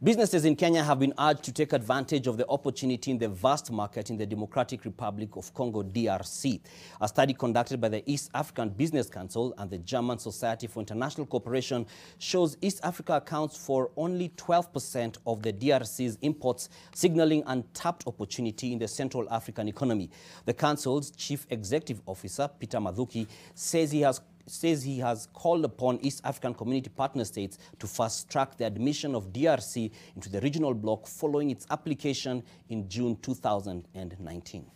Businesses in Kenya have been urged to take advantage of the opportunity in the vast market in the Democratic Republic of Congo, DRC. A study conducted by the East African Business Council and the German Society for International Cooperation shows East Africa accounts for only 12% of the DRC's imports, signaling untapped opportunity in the Central African economy. The Council's Chief Executive Officer, Peter Mathuki, says he has called upon East African Community Partner States to fast-track the admission of DRC into the regional bloc following its application in June 2019.